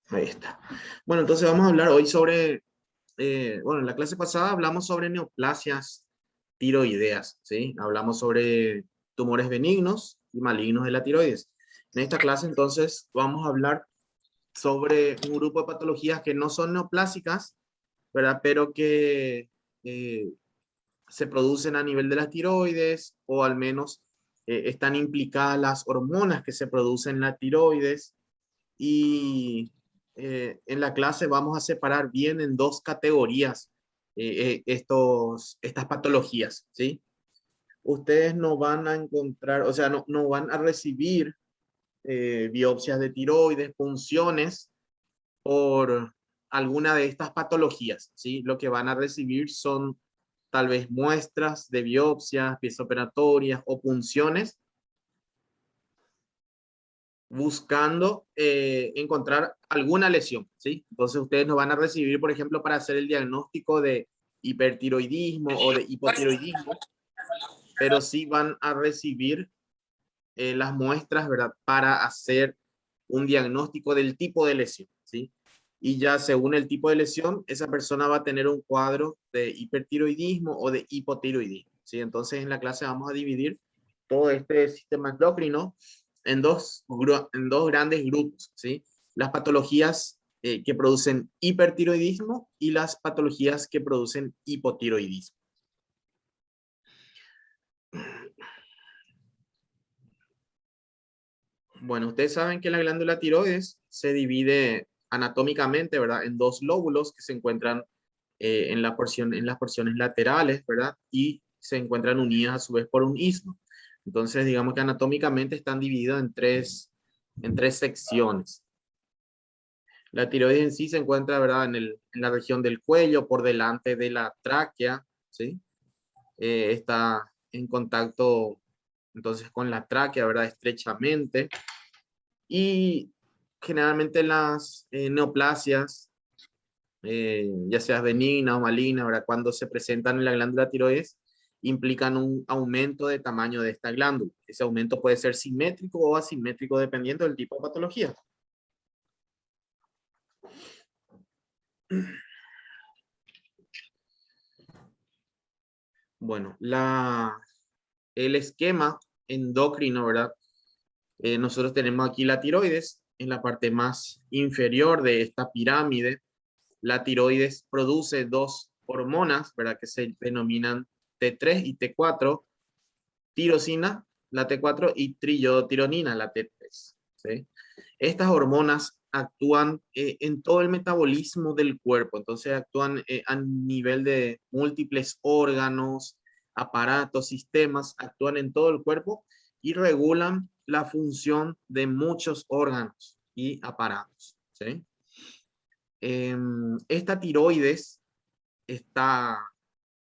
Ahí está. Bueno, entonces vamos a hablar hoy sobre, bueno, en la clase pasada hablamos sobre neoplasias tiroideas, ¿sí? Hablamos sobre tumores benignos y malignos de la tiroides. En esta clase entonces vamos a hablar sobre un grupo de patologías que no son neoplásicas, ¿verdad? Pero que eh, se producen a nivel de las tiroides o al menos están implicadas las hormonas que se producen en la tiroides y en la clase vamos a separar bien en dos categorías estas patologías, ¿sí? Ustedes no van a encontrar, o sea, no van a recibir biopsias de tiroides, punciones por alguna de estas patologías, ¿sí? Lo que van a recibir son tal vez muestras de biopsias, piezas operatorias o punciones buscando encontrar alguna lesión, ¿sí? Entonces ustedes no van a recibir, por ejemplo, para hacer el diagnóstico de hipertiroidismo o de hipotiroidismo, pero sí van a recibir las muestras, ¿verdad? Para hacer un diagnóstico del tipo de lesión, ¿sí? Y ya según el tipo de lesión, esa persona va a tener un cuadro de hipertiroidismo o de hipotiroidismo, ¿sí? Entonces en la clase vamos a dividir todo este sistema endocrino en dos grandes grupos, ¿sí? Las patologías que producen hipertiroidismo y las patologías que producen hipotiroidismo. Bueno, ustedes saben que la glándula tiroides se divide anatómicamente, ¿verdad? En dos lóbulos que se encuentran en en las porciones laterales, ¿verdad? Y se encuentran unidas a su vez por un istmo. Entonces, digamos que anatómicamente están divididos en tres secciones. La tiroides en sí se encuentra, ¿verdad? En la región del cuello, por delante de la tráquea, ¿sí? Está en contacto entonces con la tráquea, ¿verdad? Estrechamente. Y generalmente las neoplasias, ya sea benigna o maligna, ¿verdad? Cuando se presentan en la glándula tiroides, implican un aumento de tamaño de esta glándula. Ese aumento puede ser simétrico o asimétrico dependiendo del tipo de patología. Bueno, el esquema endocrino, ¿verdad? Nosotros tenemos aquí la tiroides en la parte más inferior de esta pirámide. La tiroides produce dos hormonas, ¿verdad? Que se denominan T3 y T4, tirosina, la T4, y triiodotironina, la T3. ¿Sí? Estas hormonas actúan en todo el metabolismo del cuerpo, entonces actúan a nivel de múltiples órganos, aparatos, sistemas, actúan en todo el cuerpo y regulan la función de muchos órganos y aparatos. ¿Sí? Esta tiroides está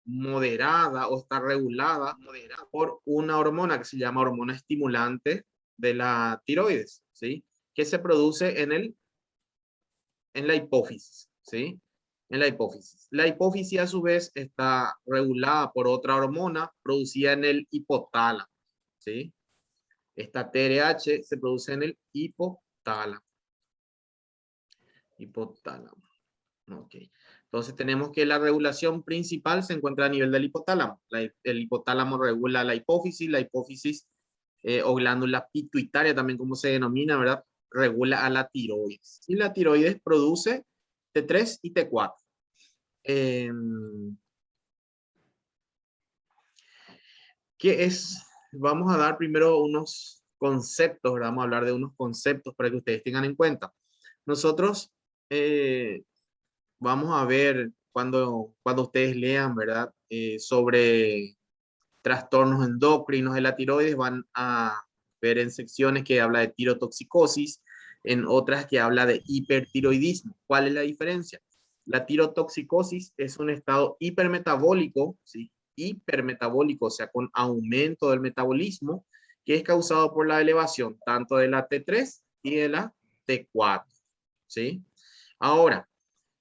moderada o está regulada por una hormona que se llama hormona estimulante de la tiroides, ¿sí? Que se produce en la hipófisis, ¿sí? En la hipófisis. La hipófisis a su vez está regulada por otra hormona producida en el hipotálamo, ¿sí? Esta TRH se produce en el hipotálamo. Hipotálamo. Ok. Entonces tenemos que la regulación principal se encuentra a nivel del hipotálamo. El hipotálamo regula la hipófisis o glándula pituitaria también como se denomina, ¿verdad? Regula a la tiroides. Y la tiroides produce T3 y T4. Eh, ¿Qué es? Vamos a dar primero unos conceptos, ¿verdad? Vamos a hablar de unos conceptos para que ustedes tengan en cuenta. Nosotros vamos a ver cuando ustedes lean, ¿verdad? Sobre trastornos endocrinos de la tiroides, van a ver en secciones que habla de tirotoxicosis, en otras que habla de hipertiroidismo. ¿Cuál es la diferencia? La tirotoxicosis es un estado hipermetabólico, ¿sí? Hipermetabólico, o sea, con aumento del metabolismo, que es causado por la elevación tanto de la T3 y de la T4, ¿sí? Ahora,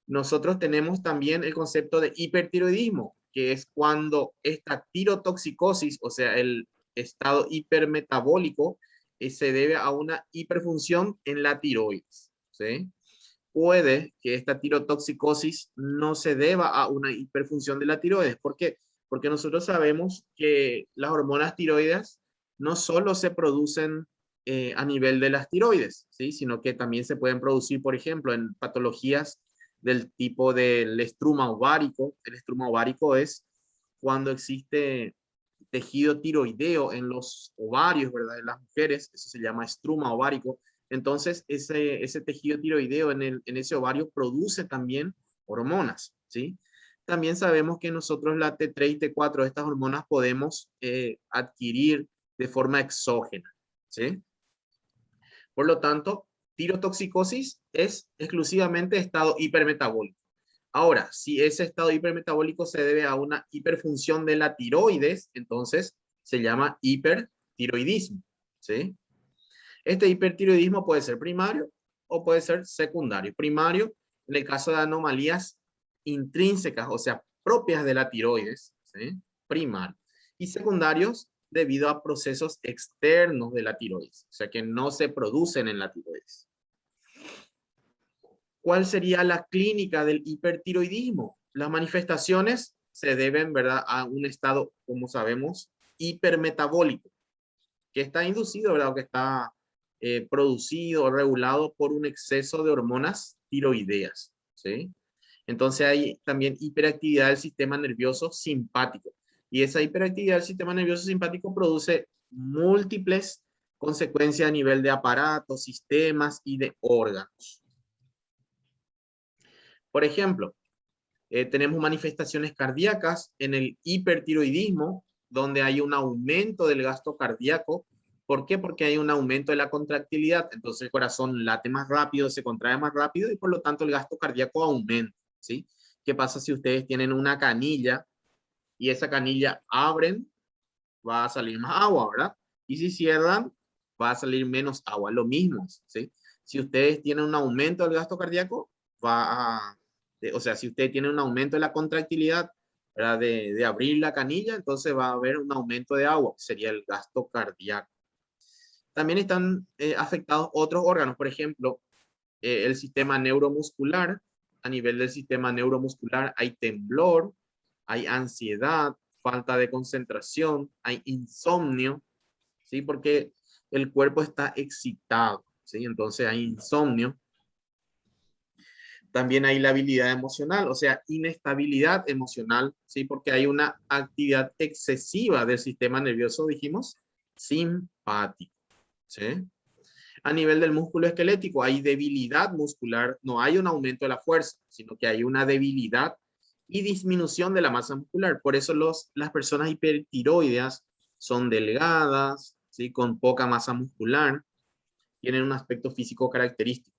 nosotros tenemos también el concepto de hipertiroidismo, que es cuando esta tirotoxicosis, o sea, el estado hipermetabólico, se debe a una hiperfunción en la tiroides, ¿sí? puede que esta tirotoxicosis no se deba a una hiperfunción de la tiroides. ¿Por qué? Porque nosotros sabemos que las hormonas tiroides no solo se producen a nivel de las tiroides, ¿sí? Sino que también se pueden producir, por ejemplo, en patologías del tipo del estruma ovárico. El estruma ovárico es cuando existe tejido tiroideo en los ovarios, ¿verdad? De las mujeres, eso se llama estruma ovárico. Entonces, ese tejido tiroideo en ese ovario produce también hormonas, ¿sí? También sabemos que nosotros la T3 y T4, estas hormonas podemos adquirir de forma exógena, ¿sí? Por lo tanto, tirotoxicosis es exclusivamente estado hipermetabólico. Ahora, si ese estado hipermetabólico se debe a una hiperfunción de la tiroides, entonces se llama hipertiroidismo, ¿sí? Este hipertiroidismo puede ser primario o puede ser secundario. Primario, en el caso de anomalías intrínsecas, o sea, propias de la tiroides, ¿sí? Primario. Y secundarios debido a procesos externos de la tiroides, o sea, que no se producen en la tiroides. ¿Cuál sería la clínica del hipertiroidismo? Las manifestaciones se deben, ¿verdad?, a un estado, como sabemos, hipermetabólico, que está inducido, ¿verdad?, o que está producido o regulado por un exceso de hormonas tiroideas, ¿sí? Entonces hay también hiperactividad del sistema nervioso simpático. Y esa hiperactividad del sistema nervioso simpático produce múltiples consecuencias a nivel de aparatos, sistemas y de órganos. Por ejemplo, tenemos manifestaciones cardíacas en el hipertiroidismo, donde hay un aumento del gasto cardíaco. ¿Por qué? Porque hay un aumento de la contractilidad. Entonces el corazón late más rápido, se contrae más rápido y por lo tanto el gasto cardíaco aumenta, ¿sí? ¿Qué pasa si ustedes tienen una canilla y esa canilla abren? Va a salir más agua, ¿verdad? Y si cierran, va a salir menos agua. Lo mismo, ¿sí? Si ustedes tienen un aumento del gasto cardíaco, va a, o sea, si usted tiene un aumento de la contractilidad, ¿verdad? De abrir la canilla, entonces va a haber un aumento de agua, sería el gasto cardíaco. También están afectados otros órganos, por ejemplo, el sistema neuromuscular. A nivel del sistema neuromuscular hay temblor, hay ansiedad, falta de concentración, hay insomnio, ¿sí? Porque el cuerpo está excitado, ¿sí? Entonces hay insomnio. También hay la habilidad emocional, o sea, inestabilidad emocional, ¿sí? Porque hay una actividad excesiva del sistema nervioso, dijimos, simpático, ¿sí? A nivel del músculo esquelético hay debilidad muscular, no hay un aumento de la fuerza, sino que hay una debilidad y disminución de la masa muscular. Por eso las personas hipertiroideas son delgadas, ¿sí? Con poca masa muscular, tienen un aspecto físico característico.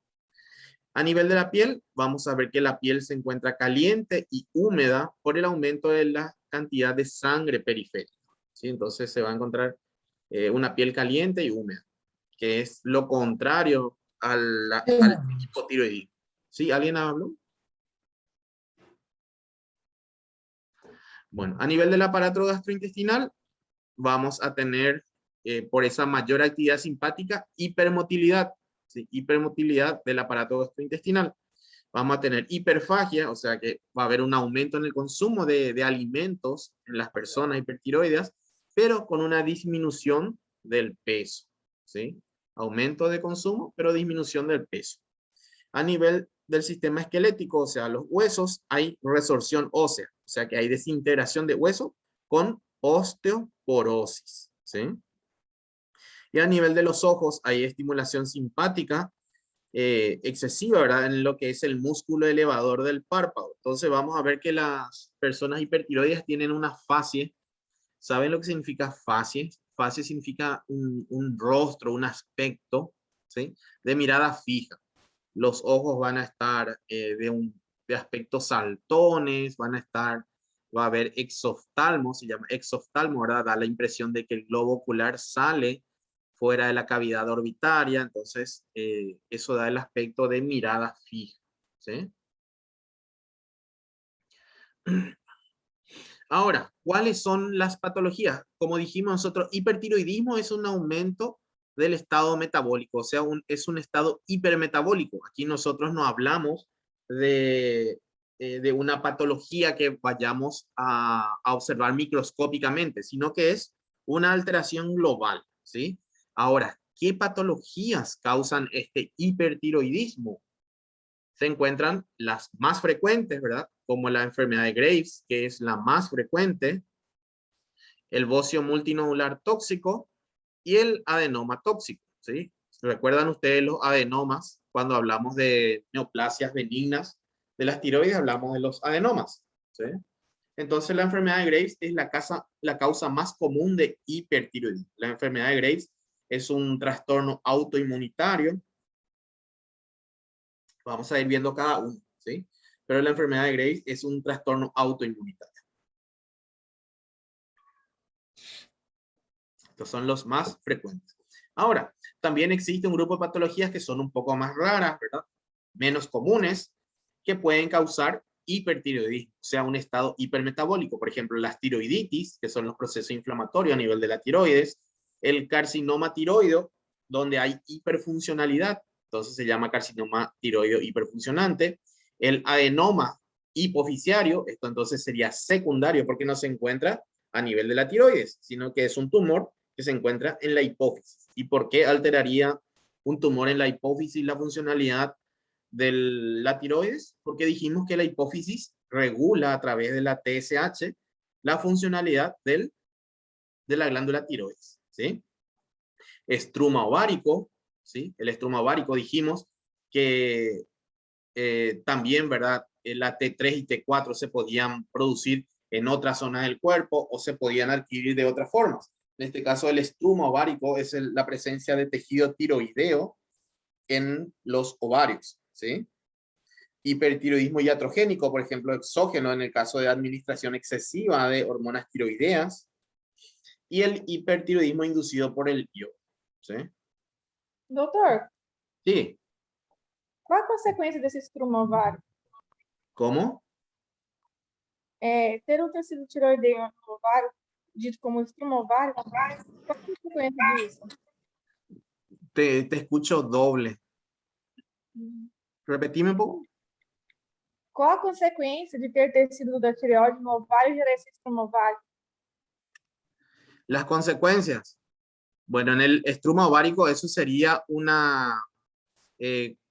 A nivel de la piel, vamos a ver que la piel se encuentra caliente y húmeda por el aumento de la cantidad de sangre periférica, ¿sí? Entonces se va a encontrar una piel caliente y húmeda, que es lo contrario al hipotiroidismo. ¿Sí? ¿Alguien habló? Bueno, a nivel del aparato gastrointestinal, vamos a tener, por esa mayor actividad simpática, hipermotilidad, ¿sí? Hipermotilidad del aparato gastrointestinal. Vamos a tener hiperfagia, o sea que va a haber un aumento en el consumo de alimentos en las personas hipertiroideas, pero con una disminución del peso, ¿sí? Aumento de consumo, pero disminución del peso. A nivel del sistema esquelético, o sea, los huesos, hay resorción ósea, o sea que hay desintegración de hueso con osteoporosis, ¿sí? Y a nivel de los ojos, hay estimulación simpática excesiva, ¿verdad? En lo que es el músculo elevador del párpado. Entonces vamos a ver que las personas hipertiroides tienen una facie. ¿Saben lo que significa facie? Facie significa un rostro, un aspecto, ¿sí? De mirada fija. Los ojos van a estar de aspectos saltones, van a estar, va a haber exoftalmo, se llama exoftalmo, ¿verdad? Da la impresión de que el globo ocular sale fuera de la cavidad orbitaria, entonces eso da el aspecto de mirada fija, ¿sí? Ahora, ¿cuáles son las patologías? Como dijimos nosotros, hipertiroidismo es un aumento del estado metabólico, o sea, es un estado hipermetabólico. Aquí nosotros no hablamos de una patología que vayamos a observar microscópicamente, sino que es una alteración global, ¿sí? Ahora, ¿qué patologías causan este hipertiroidismo? Se encuentran las más frecuentes, ¿verdad? Como la enfermedad de Graves, que es la más frecuente, el bocio multinodular tóxico y el adenoma tóxico, ¿sí? ¿Recuerdan ustedes los adenomas? Cuando hablamos de neoplasias benignas de las tiroides, hablamos de los adenomas, ¿sí? Entonces, la enfermedad de Graves es la causa más común de hipertiroidismo. La enfermedad de Graves es un trastorno autoinmunitario. Vamos a ir viendo cada uno, ¿sí? Pero la enfermedad de Graves es un trastorno autoinmunitario. Estos son los más frecuentes. Ahora, también existe un grupo de patologías que son un poco más raras, ¿verdad? Menos comunes, que pueden causar hipertiroidismo, o sea, un estado hipermetabólico. Por ejemplo, las tiroiditis, que son los procesos inflamatorios a nivel de la tiroides, el carcinoma tiroideo, donde hay hiperfuncionalidad, entonces se llama carcinoma tiroideo hiperfuncionante, el adenoma hipofisiario, esto entonces sería secundario porque no se encuentra a nivel de la tiroides, sino que es un tumor que se encuentra en la hipófisis. ¿Y por qué alteraría un tumor en la hipófisis la funcionalidad de la tiroides? Porque dijimos que la hipófisis regula a través de la TSH la funcionalidad de la glándula tiroides, ¿sí? Estruma ovárico, ¿sí? El estruma ovárico dijimos que también, ¿verdad? La T3 y T4 se podían producir en otras zonas del cuerpo o se podían adquirir de otras formas. En este caso, el estruma ovárico es la presencia de tejido tiroideo en los ovarios, ¿sí? Hipertiroidismo iatrogénico, por ejemplo, exógeno en el caso de administración excesiva de hormonas tiroideas, y el hipertiroidismo inducido por el yodo, ¿sí? Doutor, Sí. qual a consequência desse estruma ovário? ¿Cómo? Ter um tecido tiroideo no ovário, dito como estruma ovário, qual a consequência disso? Te escucho doble. Repetime un poco. Qual a consequência de ter tecido da tireoide no ovário e gerar esse estruma ovário? Las consecuencias. Bueno, en el estruma ovárico eso sería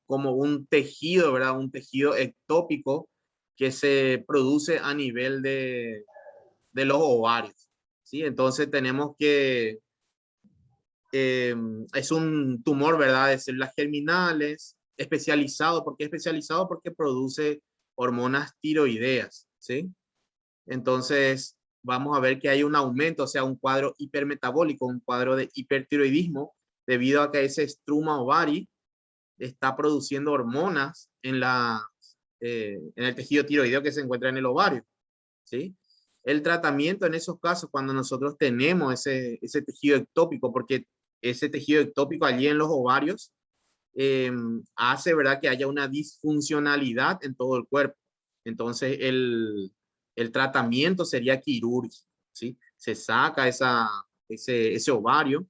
como un tejido, ¿verdad? Un tejido ectópico que se produce a nivel de los ovarios, ¿sí? Entonces tenemos que, es un tumor, ¿verdad? De células germinales, especializado. ¿Por qué especializado? Porque produce hormonas tiroideas, ¿sí? Entonces, vamos a ver que hay un aumento, o sea, un cuadro hipermetabólico, un cuadro de hipertiroidismo, debido a que ese estruma ovari está produciendo hormonas en el tejido tiroideo que se encuentra en el ovario, ¿sí? El tratamiento en esos casos, cuando nosotros tenemos ese tejido ectópico, porque ese tejido ectópico allí en los ovarios hace, ¿verdad?, que haya una disfuncionalidad en todo el cuerpo. Entonces, el tratamiento sería quirúrgico, ¿sí? Se saca ese ovario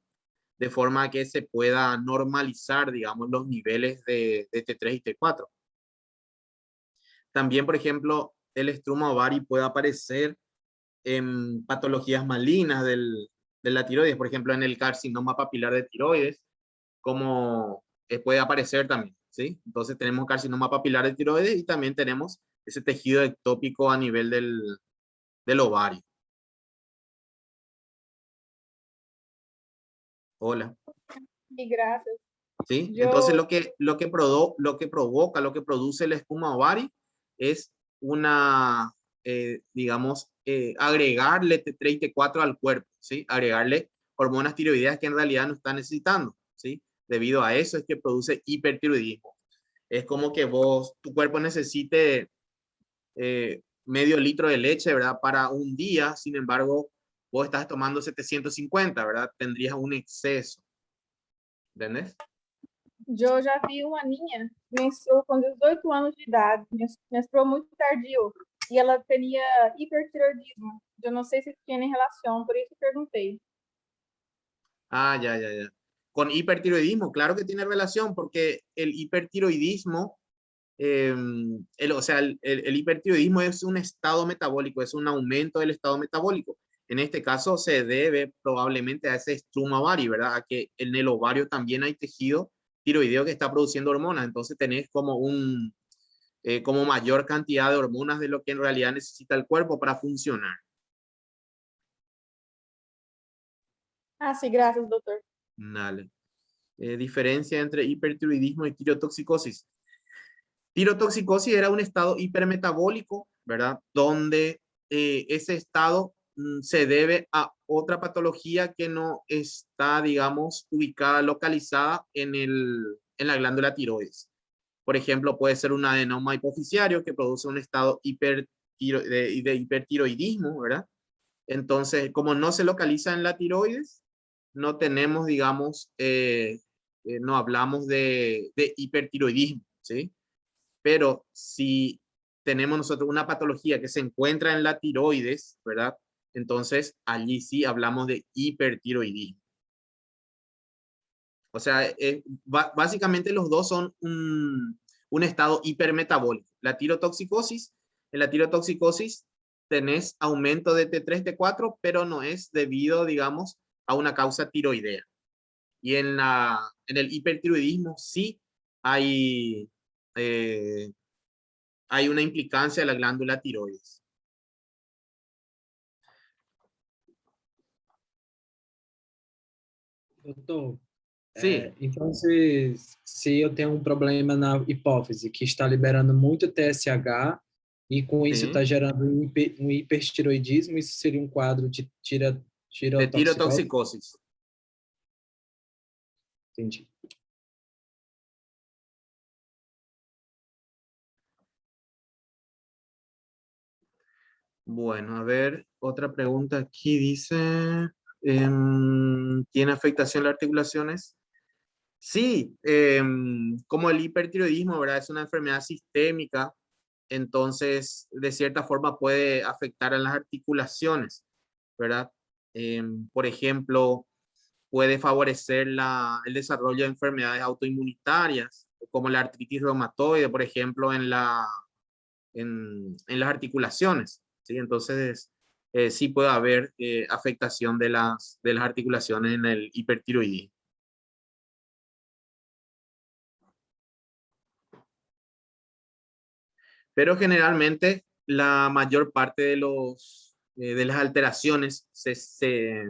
de forma que se pueda normalizar, digamos, los niveles de T3 y T4. También, por ejemplo, el estruma ovari puede aparecer en patologías malignas de la tiroides, por ejemplo, en el carcinoma papilar de tiroides, como puede aparecer también, ¿sí? Entonces tenemos carcinoma papilar de tiroides y también tenemos ese tejido ectópico a nivel del ovario. Hola. E graças. ¿Sí? Entonces Eu, lo que provoca, lo que produce el espuma ovari es digamos, agregarle T3 y T4 al cuerpo, ¿sí? Agregarle hormonas tiroideas que en realidad no está necesitando, ¿sí? Debido a eso es que produce hipertiroidismo. Es como que tu cuerpo necesite medio litro de leche, ¿verdad? Para un día, sin embargo, vos estás tomando 750, ¿verdad? Tendrías un exceso, ¿entendés? eu já vi uma aninha que menstruou com 18 anos de idade, menstruou muito tardio, e ela tinha hipertiroidismo. Eu não sei se tinha nem relação, por isso perguntei. Ah, ya, ya, ya. con hipertiroidismo, claro que tiene relación, porque el hipertiroidismo, o sea, el hipertiroidismo es un estado metabólico, es un aumento del estado metabólico. En este caso se debe probablemente a ese estruma ovario, ¿verdad? A que en el ovario también hay tejido tiroideo que está produciendo hormonas, entonces tenés como como mayor cantidad de hormonas de lo que en realidad necesita el cuerpo para funcionar. Ah, sí, gracias, doctor. Vale. Diferencia entre hipertiroidismo y tirotoxicosis. Tirotoxicosis era un estado hipermetabólico, ¿verdad? Donde ese estado se debe a otra patología que no está, digamos, ubicada, localizada en la glándula tiroides. Por ejemplo, puede ser un adenoma hipoficiario que produce un estado de hipertiroidismo, ¿verdad? Entonces, como no se localiza en la tiroides, no tenemos, digamos, no hablamos de hipertiroidismo, ¿sí? Pero si tenemos nosotros una patología que se encuentra en la tiroides, ¿verdad? Entonces, allí sí hablamos de hipertiroidismo. O sea, básicamente los dos son un estado hipermetabólico. La tirotoxicosis, en la tirotoxicosis tenés aumento de T3, T4, pero no es debido, digamos, a una causa tiroidea. Y en el hipertiroidismo sí hay, eh, hay una implicancia de la glándula tiroides. Doutor, Sí, então se eu tenho um problema na hipófise que está liberando muito TSH e com isso sí, está gerando um hipertiroidismo, isso seria um quadro de de tirotoxicose? tirotoxicosis. Entendi. Bueno, a ver, otra pregunta aquí dice, ¿tiene afectación las articulaciones? Sí, como el hipertiroidismo, ¿verdad? Es una enfermedad sistémica, entonces de cierta forma puede afectar a las articulaciones, ¿verdad? Por ejemplo, puede favorecer el desarrollo de enfermedades autoinmunitarias, como la artritis reumatoide, por ejemplo, en las articulaciones, ¿sí? Entonces, sí puede haber afectación de las articulaciones en el hipertiroidismo. Pero generalmente la mayor parte de las alteraciones se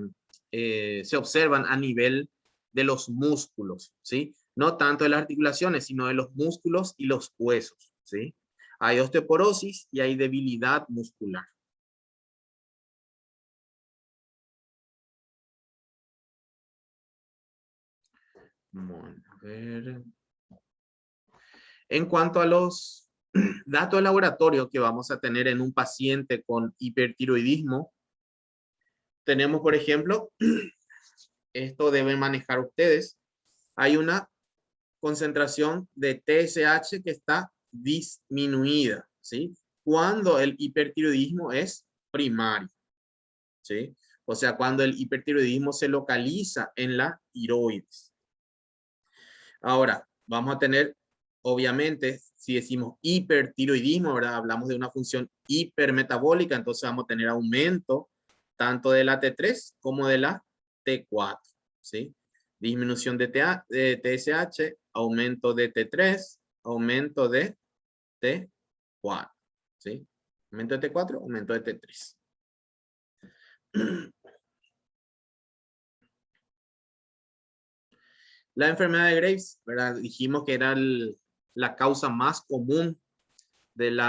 observan a nivel de los músculos, ¿sí? No tanto de las articulaciones, sino de los músculos y los huesos, ¿sí? Hay osteoporosis y hay debilidad muscular. Bueno, a ver. En cuanto a los datos de laboratorio que vamos a tener en un paciente con hipertiroidismo, tenemos, por ejemplo, esto deben manejar ustedes, hay una concentración de TSH que está disminuida, ¿sí? Cuando el hipertiroidismo es primario, ¿sí? O sea, cuando el hipertiroidismo se localiza en la tiroides. Ahora, vamos a tener, obviamente, si decimos hipertiroidismo, ¿verdad? Hablamos de una función hipermetabólica, entonces vamos a tener aumento tanto de la T3 como de la T4, ¿sí? Disminución de TSH, aumento de T3, aumento de T4, ¿sí? Aumento de T4, aumento de T3. La enfermedad de Graves, ¿verdad? Dijimos que era la causa más común del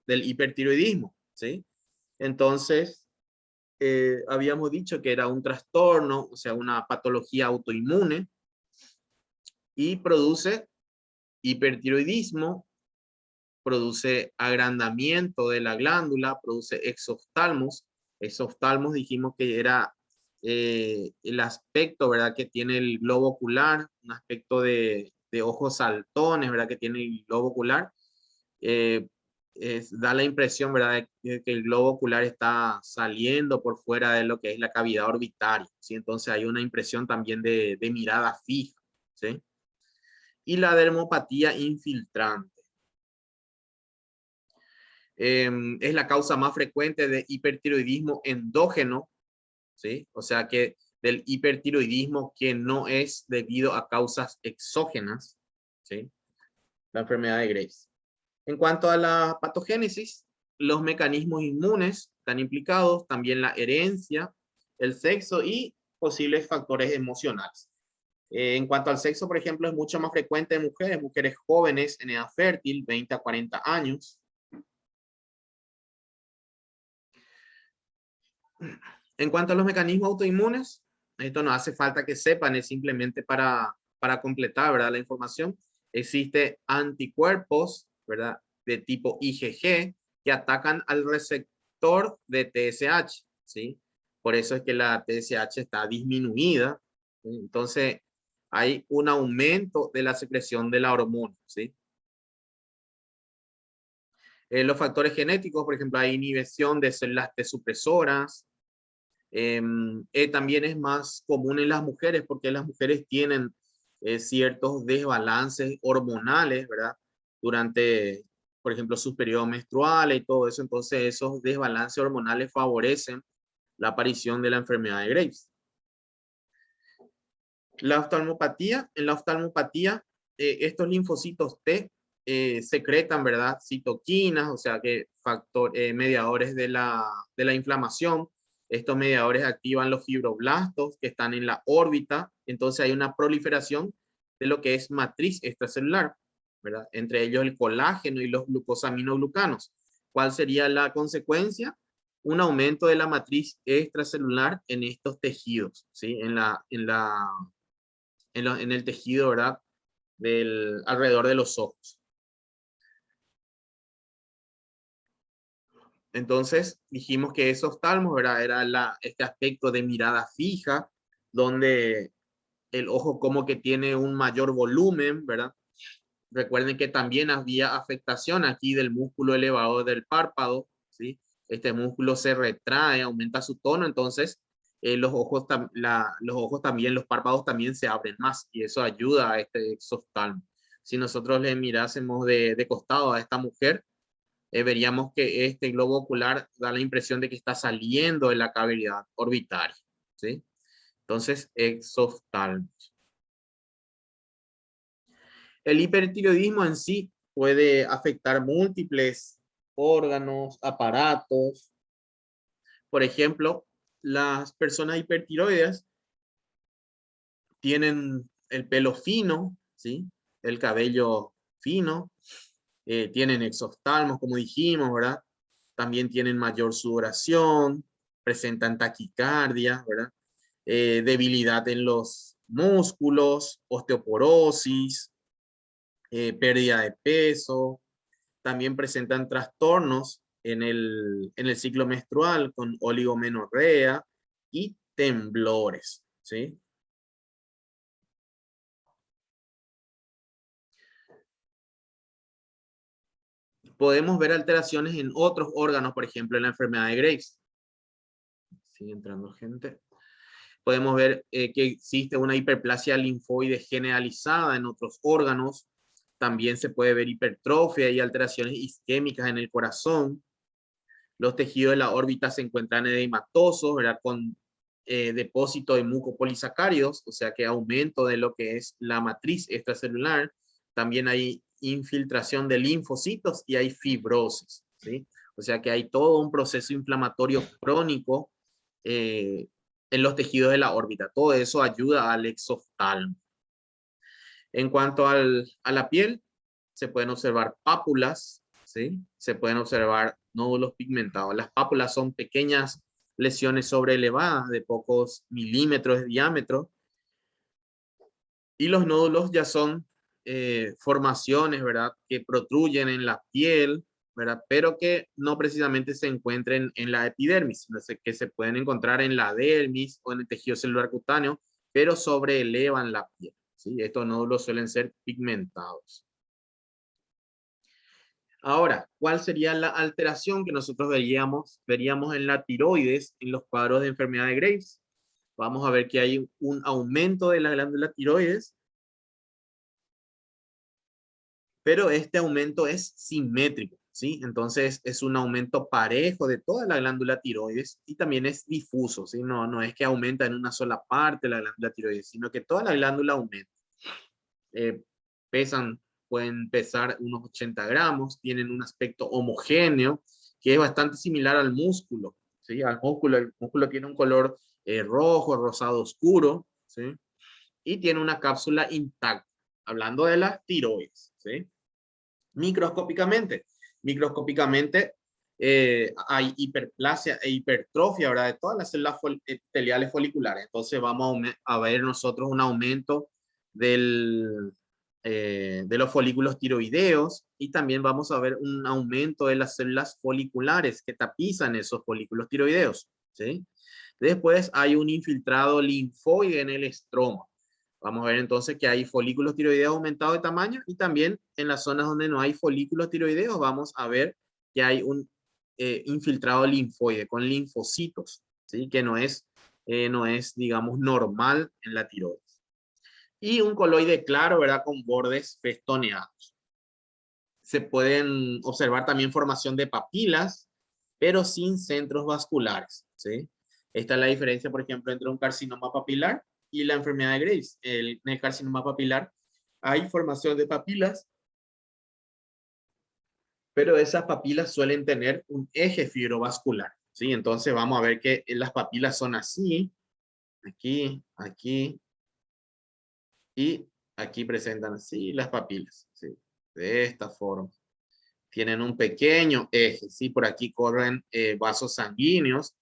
hipertiroidismo, ¿sí? Entonces, habíamos dicho que era un trastorno, o sea, una patología autoinmune y produce hipertiroidismo, produce agrandamiento de la glándula, produce exoftalmos. Exoftalmos dijimos que era el aspecto, ¿verdad? Que tiene el globo ocular, un aspecto de ojos saltones, ¿verdad? Que tiene el globo ocular. da la impresión, ¿verdad?, de que el globo ocular está saliendo por fuera de lo que es la cavidad orbitaria, ¿sí? Entonces hay una impresión también de mirada fija, ¿sí? Y la dermopatía infiltrante. Es la causa más frecuente de hipertiroidismo endógeno, ¿sí? O sea que del hipertiroidismo que no es debido a causas exógenas, ¿sí? La enfermedad de Graves. En cuanto a la patogénesis, los mecanismos inmunes están implicados, también la herencia, el sexo y posibles factores emocionales. En cuanto al sexo, por ejemplo, es mucho más frecuente en mujeres jóvenes en edad fértil, 20 a 40 años. En cuanto a los mecanismos autoinmunes, esto no hace falta que sepan, es simplemente para completar, ¿verdad?, la información. Existe anticuerpos, ¿verdad?, de tipo IgG que atacan al receptor de TSH, ¿sí? Por eso es que la TSH está disminuida, ¿sí? Entonces hay un aumento de la secreción de la hormona, ¿sí? Los factores genéticos, por ejemplo, hay inhibición de células T supresoras. También es más común en las mujeres porque las mujeres tienen ciertos desbalances hormonales, ¿verdad? Durante, por ejemplo, sus periodos menstruales y todo eso. Entonces esos desbalances hormonales favorecen la aparición de la enfermedad de Graves. La oftalmopatía, en la oftalmopatía, estos linfocitos T secretan, ¿verdad?, citoquinas, o sea que mediadores de la inflamación. Estos mediadores activan los fibroblastos que están en la órbita, entonces hay una proliferación de lo que es matriz extracelular, ¿verdad?, entre ellos el colágeno y los glucosaminoglucanos. ¿Cuál sería la consecuencia? Un aumento de la matriz extracelular en estos tejidos, ¿sí? En el tejido, ¿verdad?, alrededor de los ojos. Entonces dijimos que esos oftalmos, ¿verdad?, era este aspecto de mirada fija, donde el ojo como que tiene un mayor volumen, ¿verdad? Recuerden que también había afectación aquí del músculo elevador del párpado, ¿sí? Este músculo se retrae, aumenta su tono, entonces los ojos también, los párpados también se abren más y eso ayuda a este exoftalmo. Si nosotros le mirásemos de costado a esta mujer, veríamos que este globo ocular da la impresión de que está saliendo de la cavidad orbitaria, ¿sí? Entonces, exoftalmo. El hipertiroidismo en sí puede afectar múltiples órganos, aparatos. Por ejemplo, las personas hipertiroides tienen el pelo fino, ¿sí?, el cabello fino, tienen exoftalmos, como dijimos, ¿verdad? También tienen mayor sudoración, presentan taquicardia, ¿verdad? Debilidad en los músculos, osteoporosis, pérdida de peso. También presentan trastornos en el ciclo menstrual con oligomenorrea y temblores, ¿sí? Podemos ver alteraciones en otros órganos, por ejemplo, en la enfermedad de Graves. Sigue entrando gente. Podemos ver que existe una hiperplasia linfoide generalizada en otros órganos. También se puede ver hipertrofia y alteraciones isquémicas en el corazón. Los tejidos de la órbita se encuentran edematosos, ¿verdad?, con depósito de mucopolisacáridos, o sea que aumento de lo que es la matriz extracelular. También hay infiltración de linfocitos y hay fibrosis, ¿sí? O sea que hay todo un proceso inflamatorio crónico en los tejidos de la órbita. Todo eso ayuda al exoftalmo. En cuanto a la piel, se pueden observar pápulas, ¿sí? Se pueden observar nódulos pigmentados. Las pápulas son pequeñas lesiones sobreelevadas de pocos milímetros de diámetro. Y los nódulos ya son formaciones, ¿verdad?, que protruyen en la piel, ¿verdad?, pero que no precisamente se encuentren en la epidermis, que se pueden encontrar en la dermis o en el tejido celular cutáneo, pero sobreelevan la piel, ¿sí? Estos nódulos suelen ser pigmentados. Ahora, ¿cuál sería la alteración que nosotros veríamos en la tiroides en los cuadros de enfermedad de Graves? Vamos a ver que hay un aumento de la glándula tiroides, pero este aumento es simétrico, ¿sí? Entonces es un aumento parejo de toda la glándula tiroides y también es difuso, ¿sí? No es que aumenta en una sola parte la glándula tiroides, sino que toda la glándula aumenta. Eh, pesan, pueden pesar unos 80 gramos, tienen un aspecto homogéneo, que es bastante similar al músculo, ¿sí? Al músculo, el músculo tiene un color rojo, rosado oscuro, ¿sí? Y tiene una cápsula intacta, hablando de las tiroides, ¿sí? Microscópicamente, microscópicamente hay hiperplasia e hipertrofia, ¿verdad? De todas las células epiteliales foliculares. Entonces vamos a ver nosotros un aumento de los folículos tiroideos y también vamos a ver un aumento de las células foliculares que tapizan esos folículos tiroideos, ¿sí? Después hay un infiltrado linfoide en el estroma. Vamos a ver entonces que hay folículos tiroideos aumentados de tamaño y también en las zonas donde no hay folículos tiroideos vamos a ver que hay un infiltrado linfoide con linfocitos, ¿sí? Que no es, digamos, normal en la tiroides. Y un coloide claro, ¿verdad? Con bordes festoneados. Se pueden observar también formación de papilas, pero sin centros vasculares, ¿sí? Esta es la diferencia, por ejemplo, entre un carcinoma papilar y la enfermedad de Graves. En el carcinoma papilar hay formación de papilas, pero esas papilas suelen tener un eje fibrovascular, ¿sí? Entonces vamos a ver que las papilas son así, aquí, aquí, y aquí presentan así las papilas, ¿sí? De esta forma. Tienen un pequeño eje, ¿sí? Por aquí corren vasos sanguíneos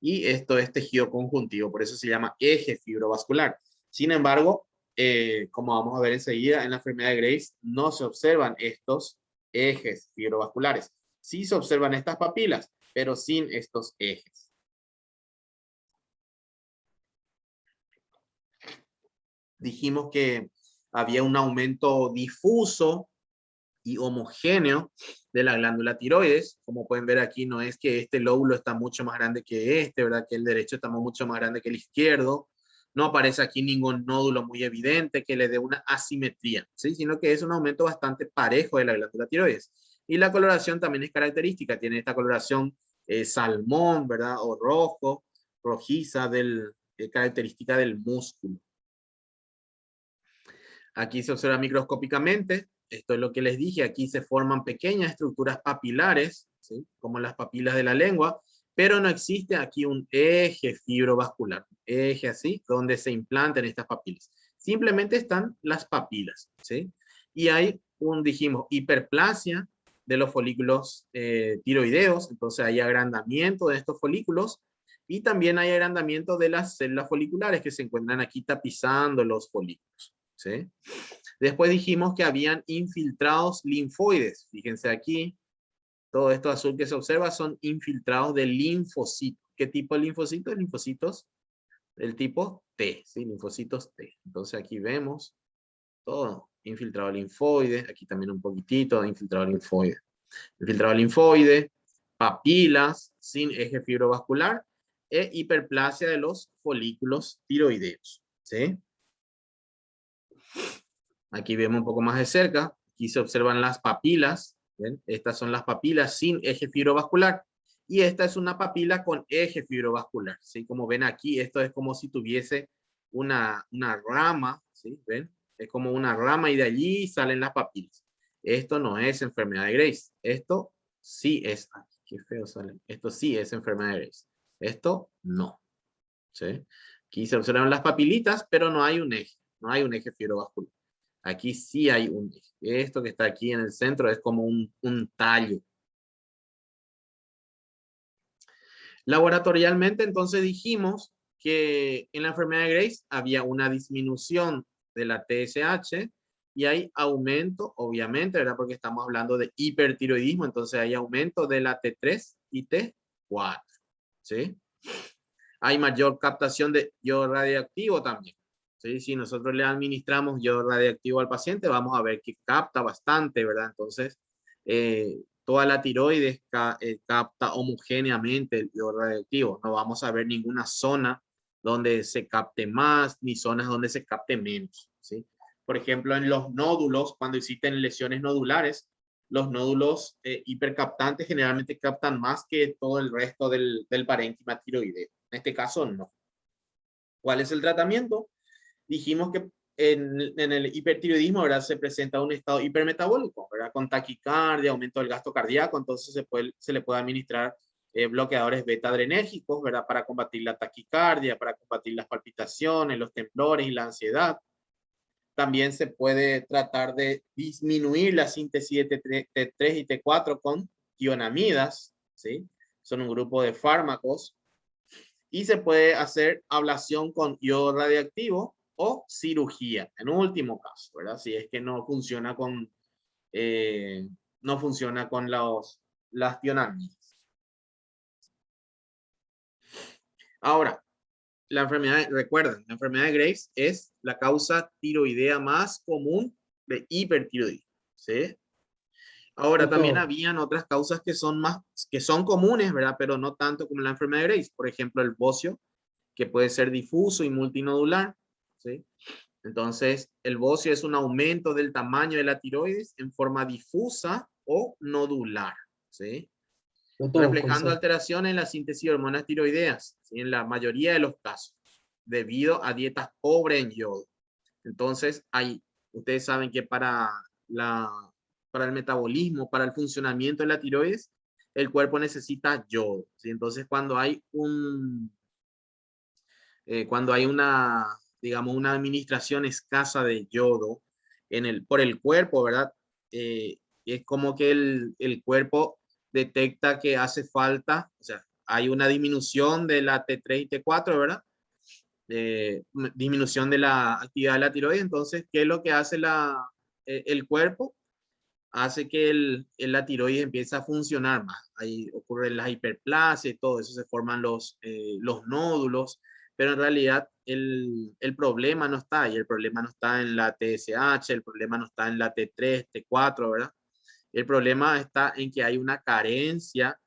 y esto es tejido conjuntivo, por eso se llama eje fibrovascular. Sin embargo, como vamos a ver enseguida, en la enfermedad de Graves no se observan estos ejes fibrovasculares. Sí se observan estas papilas, pero sin estos ejes. Dijimos que había un aumento difuso y homogéneo de la glándula tiroides. Como pueden ver aquí, no es que este lóbulo está mucho más grande que este, ¿verdad? Que el derecho está mucho más grande que el izquierdo. No aparece aquí ningún nódulo muy evidente que le dé una asimetría, ¿sí? Sino que es un aumento bastante parejo de la glándula tiroides. Y la coloración también es característica. Tiene esta coloración salmón, ¿verdad? O rojo, rojiza, característica del músculo. Aquí se observa microscópicamente. Esto es lo que les dije. Aquí se forman pequeñas estructuras papilares, ¿sí? Como las papilas de la lengua, pero no existe aquí un eje fibrovascular, eje así, donde se implanten estas papilas. Simplemente están las papilas, ¿sí? Y hay dijimos, hiperplasia de los folículos tiroideos, entonces hay agrandamiento de estos folículos y también hay agrandamiento de las células foliculares que se encuentran aquí tapizando los folículos, ¿sí? Después dijimos que habían infiltrados linfoides. Fíjense aquí, todo esto azul que se observa son infiltrados de linfocitos. ¿Qué tipo de linfocitos? Linfocitos del tipo T, ¿sí? Linfocitos T. Entonces aquí vemos todo infiltrado linfoide, aquí también un poquitito de infiltrado linfoide. Infiltrado linfoide, papilas sin eje fibrovascular e hiperplasia de los folículos tiroideos, ¿sí? Aquí vemos un poco más de cerca. Aquí se observan las papilas. ¿Ven? Estas son las papilas sin eje fibrovascular. Y esta es una papila con eje fibrovascular. ¿Sí? Como ven aquí, esto es como si tuviese una rama. ¿Sí? ¿Ven? Es como una rama y de allí salen las papilas. Esto no es enfermedad de Graves. Esto sí es... Ay, qué feo sale. Esto sí es enfermedad de Graves. Esto no. ¿Sí? Aquí se observan las papilitas, pero no hay un eje. No hay un eje fibrovascular. Aquí sí hay un eje. Esto que está aquí en el centro es como un tallo. Laboratorialmente, entonces dijimos que en la enfermedad de Graves había una disminución de la TSH y hay aumento, obviamente, ¿verdad? Porque estamos hablando de hipertiroidismo, entonces hay aumento de la T3 y T4, ¿sí? Hay mayor captación de yodo radioactivo también. ¿Sí? Si nosotros le administramos yodo radioactivo al paciente, vamos a ver que capta bastante, ¿verdad? Entonces, toda la tiroides capta homogéneamente el iodo radioactivo. No vamos a ver ninguna zona donde se capte más, ni zonas donde se capte menos, ¿sí? Por ejemplo, en los nódulos, cuando existen lesiones nodulares, los nódulos hipercaptantes generalmente captan más que todo el resto del parénquima tiroideo. En este caso, no. ¿Cuál es el tratamiento? Dijimos que en el hipertiroidismo, ¿verdad? Se presenta un estado hipermetabólico, ¿verdad? Con taquicardia, aumento del gasto cardíaco, entonces se le puede administrar bloqueadores beta-adrenérgicos, ¿verdad? Para combatir la taquicardia, para combatir las palpitaciones, los temblores y la ansiedad. También se puede tratar de disminuir la síntesis de T3 y T4 con tionamidas, ¿sí? Son un grupo de fármacos. Y se puede hacer ablación con iodo radiactivo o cirugía, en último caso, ¿verdad? Si es que no funciona con, no funciona con las tionamidas. Ahora, la enfermedad, recuerden, la enfermedad de Graves es la causa tiroidea más común de hipertiroidismo, ¿sí? Ahora, también Doctor, habían otras causas que son comunes, ¿verdad? Pero no tanto como la enfermedad de Graves. Por ejemplo, el bocio, que puede ser difuso y multinodular, ¿sí? Entonces, el bocio es un aumento del tamaño de la tiroides en forma difusa o nodular, ¿sí? doctor, Reflejando alteraciones en la síntesis de hormonas tiroideas, ¿sí? En la mayoría de los casos, debido a dietas pobres en yodo. Entonces, ustedes saben que para el metabolismo, para el funcionamiento de la tiroides, el cuerpo necesita yodo, ¿sí? Entonces, cuando hay una, digamos, una administración escasa de yodo por el cuerpo, ¿verdad? Es como que el cuerpo detecta que hace falta, o sea, hay una disminución de la T3 y T4, ¿verdad? Disminución de la actividad de la tiroides. Entonces, ¿qué es lo que hace el cuerpo? Hace que la tiroides empiece a funcionar más. Ahí ocurren las hiperplasias y todo eso, se forman los nódulos, pero en realidad el problema no está ahí, el problema no está en la TSH, el problema no está en la T3, T4, ¿verdad? El problema está en que hay una carencia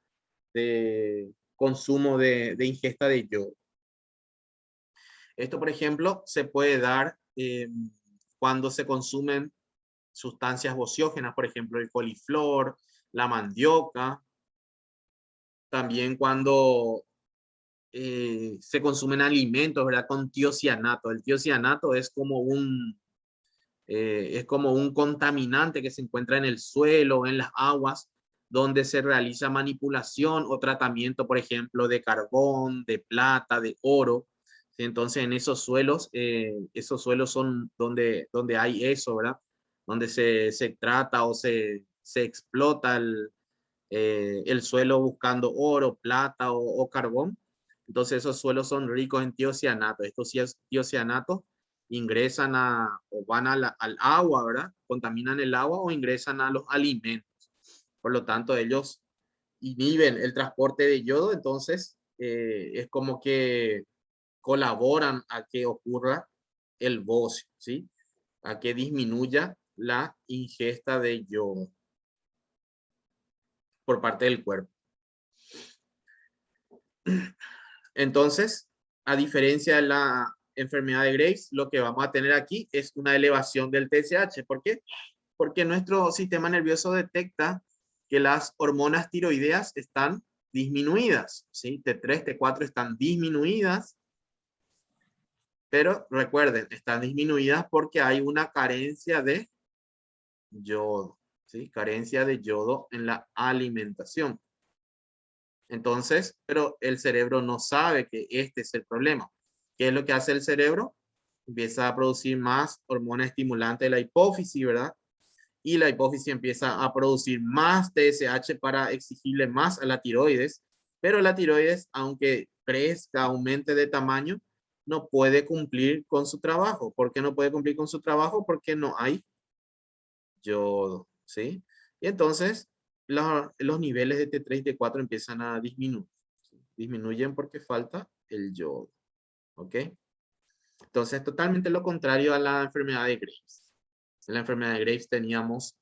de consumo de ingesta de yodo. Esto, por ejemplo, se puede dar cuando se consumen sustancias bociógenas, por ejemplo, el coliflor, la mandioca, también cuando se consumen alimentos, ¿verdad? Con tiocianato. El tiocianato es como un contaminante que se encuentra en el suelo, en las aguas, donde se realiza manipulación o tratamiento, por ejemplo, de carbón, de plata, de oro. Entonces, en esos suelos son donde hay eso, ¿verdad? Donde se trata o se explota el suelo buscando oro, plata o carbón. Entonces, esos suelos son ricos en tiocianato. Estos tiocianatos ingresan o van al agua, ¿verdad? Contaminan el agua o ingresan a los alimentos. Por lo tanto, ellos inhiben el transporte de yodo, entonces es como que colaboran a que ocurra el bocio, ¿sí? A que disminuya la ingesta de yodo por parte del cuerpo. Entonces, a diferencia de la enfermedad de Graves, lo que vamos a tener aquí es una elevación del TSH. ¿Por qué? Porque nuestro sistema nervioso detecta que las hormonas tiroideas están disminuidas, ¿sí? T3, T4 están disminuidas, pero recuerden, están disminuidas porque hay una carencia de yodo, ¿sí? Carencia de yodo en la alimentación. Entonces, pero el cerebro no sabe que este es el problema. ¿Qué es lo que hace el cerebro? Empieza a producir más hormona estimulante de la hipófisis, ¿verdad? Y la hipófisis empieza a producir más TSH para exigirle más a la tiroides, pero la tiroides, aunque crezca, aumente de tamaño, no puede cumplir con su trabajo. ¿Por qué no puede cumplir con su trabajo? Porque no hay yodo, ¿sí? Y entonces los niveles de T3 y T4 empiezan a disminuir. ¿Sí? Disminuyen porque falta el yodo, ¿ok? Entonces, totalmente lo contrario a la enfermedad de Graves. En la enfermedad de Graves teníamos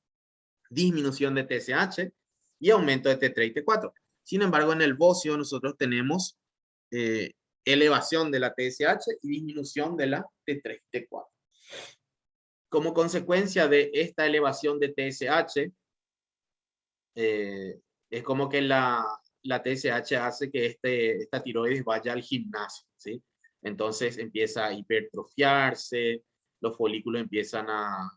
disminución de TSH y aumento de T3 y T4. Sin embargo, en el bocio nosotros tenemos elevación de la TSH y disminución de la T3 y T4. Como consecuencia de esta elevación de TSH, es como que la TSH hace que esta tiroides vaya al gimnasio, ¿sí? Entonces empieza a hipertrofiarse, los folículos empiezan a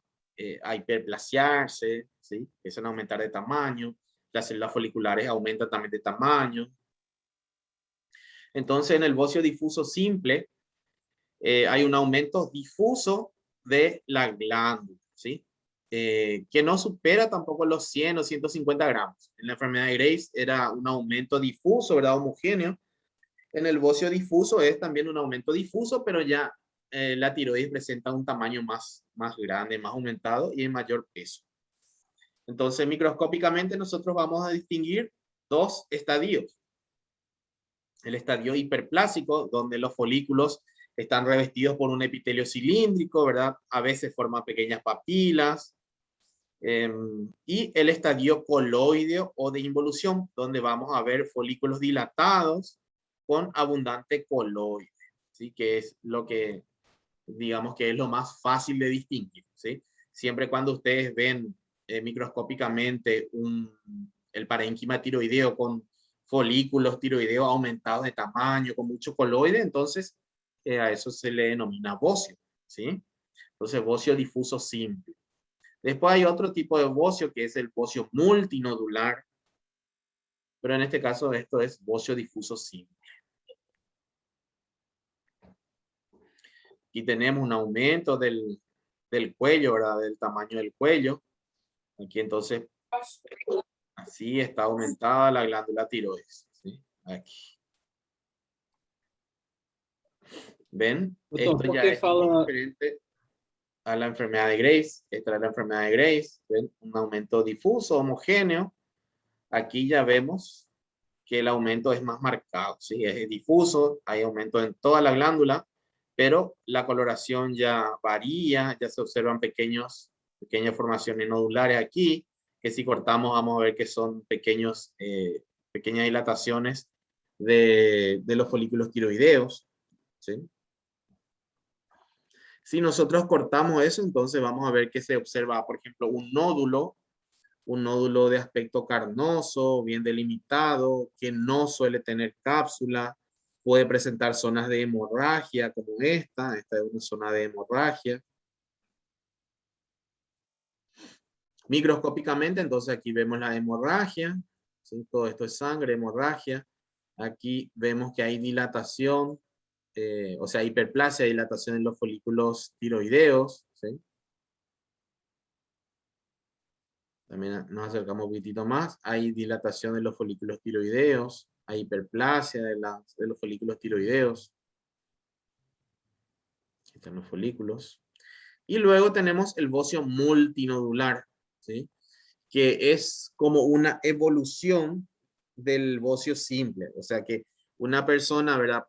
hiperplasiarse, ¿sí? Empiezan a aumentar de tamaño, las células foliculares aumentan también de tamaño. Entonces en el bocio difuso simple hay un aumento difuso de la glándula, ¿sí? Que no supera tampoco los 100 o 150 gramos. En la enfermedad de Graves era un aumento difuso, ¿verdad? Homogéneo. En el bocio difuso es también un aumento difuso, pero ya la tiroides presenta un tamaño más grande, más aumentado y en mayor peso. Entonces, microscópicamente nosotros vamos a distinguir dos estadios. El estadio hiperplásico, donde los folículos están revestidos por un epitelio cilíndrico, ¿verdad? A veces forman pequeñas papilas. Y el estadio coloideo o de involución, donde vamos a ver folículos dilatados con abundante coloide, ¿sí? Que es lo que, digamos que es lo más fácil de distinguir, ¿sí? Siempre cuando ustedes ven microscópicamente el parénquima tiroideo con folículos tiroideos aumentados de tamaño, con mucho coloide, entonces a eso se le denomina bocio, ¿sí? Entonces, bocio difuso simple. Después hay otro tipo de bocio que es el bocio multinodular, pero en este caso esto es bocio difuso simple. Aquí tenemos un aumento del cuello, ¿verdad? Del tamaño del cuello. Aquí entonces, así está aumentada la glándula tiroides, ¿sí? Aquí. ¿Ven? Doutor, Esto por ya que es muy fala... diferente a la enfermedad de Graves. Esta es la enfermedad de Graves. ¿Ven? Un aumento difuso, homogéneo. Aquí ya vemos que el aumento es más marcado, ¿sí? Es difuso, hay aumento en toda la glándula, pero la coloración ya varía, ya se observan pequeñas formaciones nodulares aquí, que si cortamos vamos a ver que son pequeñas dilataciones de los folículos tiroideos, ¿sí? Si nosotros cortamos eso, entonces vamos a ver que se observa, por ejemplo, un nódulo de aspecto carnoso, bien delimitado, que no suele tener cápsula, puede presentar zonas de hemorragia como esta es una zona de hemorragia. Microscópicamente, entonces aquí vemos la hemorragia, ¿sí? Todo esto es sangre, hemorragia. Aquí vemos que hay dilatación, o sea, hiperplasia, dilatación en los folículos tiroideos, ¿sí? También nos acercamos un poquitito más. Hay dilatación de los folículos tiroideos. Hay hiperplasia de los folículos tiroideos. Aquí están los folículos. Y luego tenemos el bocio multinodular, ¿sí? Que es como una evolución del bocio simple. O sea que una persona, ¿verdad?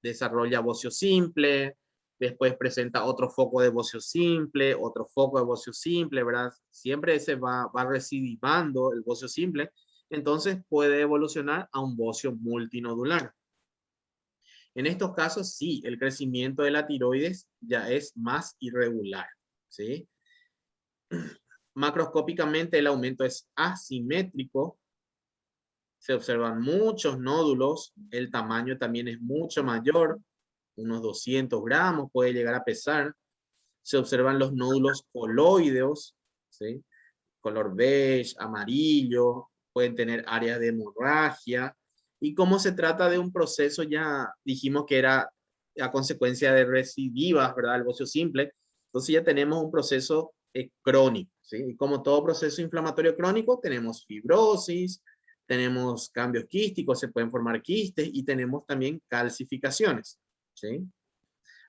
Desarrolla bocio simple, después presenta otro foco de bocio simple, otro foco de bocio simple, ¿verdad? Siempre se va recidivando el bocio simple, entonces puede evolucionar a un bocio multinodular. En estos casos, sí, el crecimiento de la tiroides ya es más irregular, ¿sí? Macroscópicamente el aumento es asimétrico, se observan muchos nódulos, el tamaño también es mucho mayor, unos 200 gramos puede llegar a pesar. Se observan los nódulos coloideos, ¿sí? Color beige, amarillo, pueden tener áreas de hemorragia. Y como se trata de un proceso, ya dijimos que era a consecuencia de recidivas, ¿verdad? El bocio simple. Entonces ya tenemos un proceso crónico, ¿sí? Y como todo proceso inflamatorio crónico, tenemos fibrosis, tenemos cambios quísticos, se pueden formar quistes y tenemos también calcificaciones, ¿sí?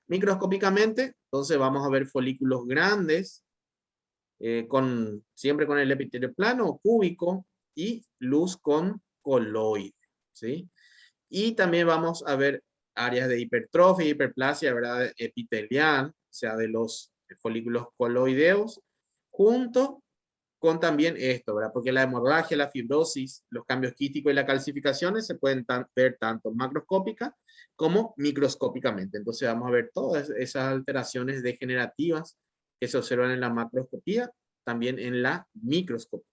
Microscópicamente, entonces vamos a ver folículos grandes, siempre con el epitelio plano o cúbico y luz con coloide, ¿sí? Y también vamos a ver áreas de hipertrofia y hiperplasia, ¿verdad? Epitelial, o sea, de los folículos coloideos, junto con también esto, ¿verdad? Porque la hemorragia, la fibrosis, los cambios quísticos y las calcificaciones se pueden ver tanto macroscópica como microscópicamente. Entonces vamos a ver todas esas alteraciones degenerativas que se observan en la macroscopía, también en la microscopía.